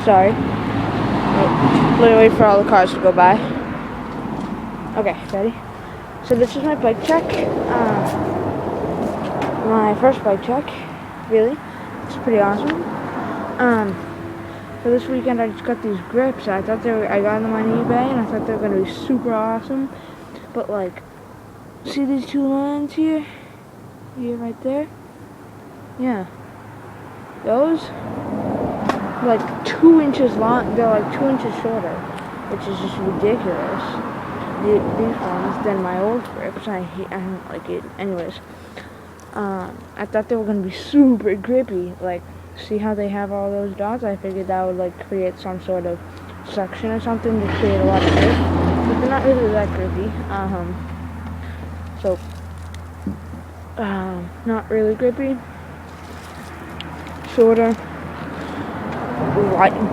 Sorry. Wait for all the cars to go by. Okay, ready? So this is my bike check. My first bike check, really. It's pretty awesome. So this weekend I just got these grips. I got them on eBay and I thought they were gonna be super awesome. But like, see these two lines here? Here, right there? Yeah. Those, like 2 inches long, they're like 2 inches shorter, which is just ridiculous. These ones, then my old grips, I don't like it. Anyways, I thought they were going to be super grippy. Like, see how they have all those dots? I figured that would like create some sort of suction or something to create a lot of grip. But they're not really that grippy. Not really grippy. Shorter.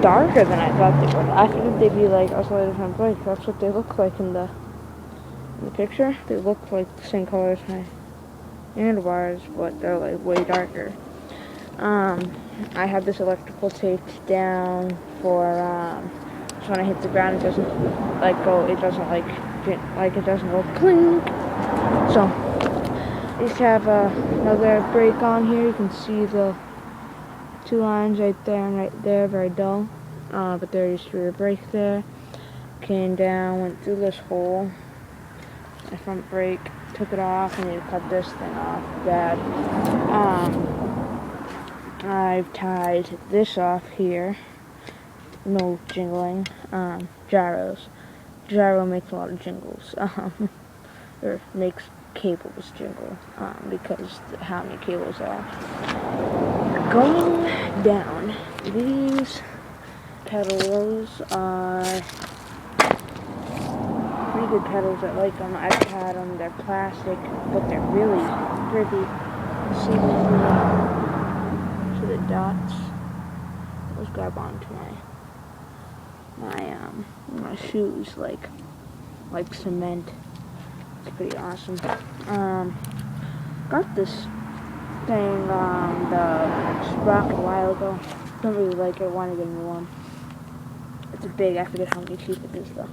Darker than I thought they would. I figured they'd be like a slightly different bike. That's what they look like in the picture. They look like the same color as my handlebars, but they're like way darker. I have this electrical taped down for so when I hit the ground, it doesn't like go. It doesn't like it doesn't go clink. So I just have another brake on here. You can see the 2 lines right there and right there, very dull. But there used to be a brake there. Came down, went through this hole. My front brake, took it off. I need to cut this thing off bad. I've tied this off here. No jingling. Gyros. Gyro makes a lot of jingles. Or makes cables jingle. Because how many cables are. Going down, these pedals are pretty good pedals. I like them. I've had them. They're plastic, but they're really grippy. See the dots? Those grab onto my shoes like cement. It's pretty awesome. Got this thing the sprocket a while ago. Don't really like it. Want to get a new one. It's big. I forget how many teeth it is though.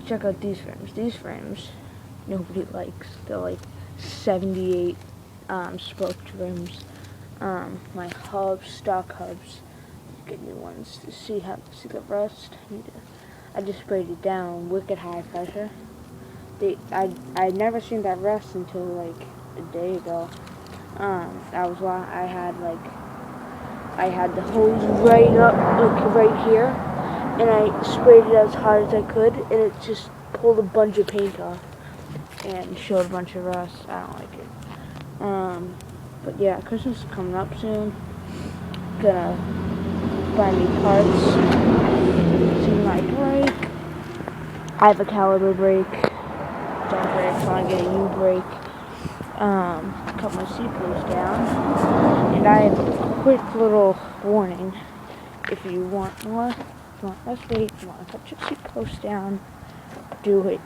Check out these frames. These frames nobody likes. They're like 78 spoke rims. My hubs, stock hubs. Get new ones to see the rust. I just sprayed it down. Wicked high pressure. I'd never seen that rust until like a day ago. I had the hose right up, like right here, and I sprayed it as hard as I could, and it just pulled a bunch of paint off and showed a bunch of rust. I don't like it. But yeah, Christmas is coming up soon. Gonna buy me parts. See my brake. I have a caliber brake. Don't brake, so I get a new brake. Cut my seat post down, and I have a quick little warning. If you want more, if you want less weight, if you want to cut your seat post down, do it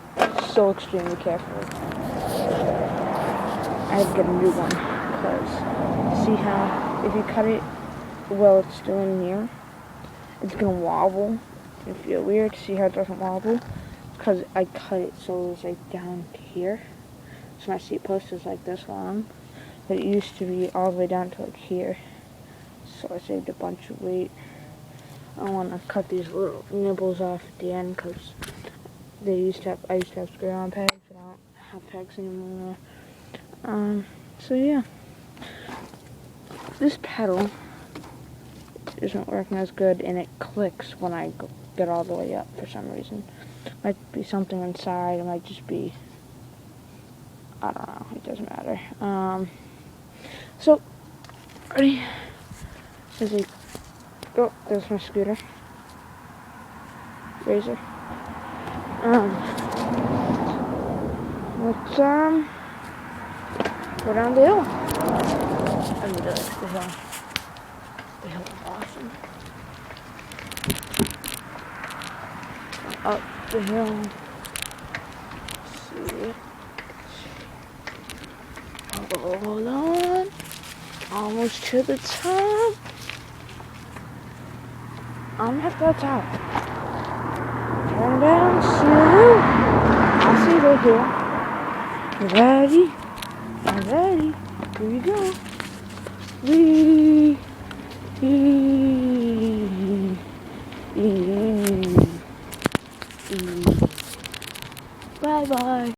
so extremely carefully. I have to get a new one, because see how if you cut it while it's still in here, it's going to wobble. It's going to feel weird. See how it doesn't wobble? Because I cut it so it was like down here. So my seat post is like this long, but it used to be all the way down to like here. So I saved a bunch of weight. I want to cut these little nibbles off at the end because I used to have screw-on pegs, but I don't have pegs anymore. So yeah, this pedal isn't working as good, and it clicks when I get all the way up for some reason. Might be something inside. It might just be. I don't know. It doesn't matter. So, ready? Oh, there's my scooter. Razor. Let's go down the hill. I mean, the hill. The hill is awesome. Up the hill. Let's see. Hold on. Almost to the top. I'm gonna have to go outside. Turn down slow. I'll see you right here. You ready? I'm ready. Here we go. Bye bye.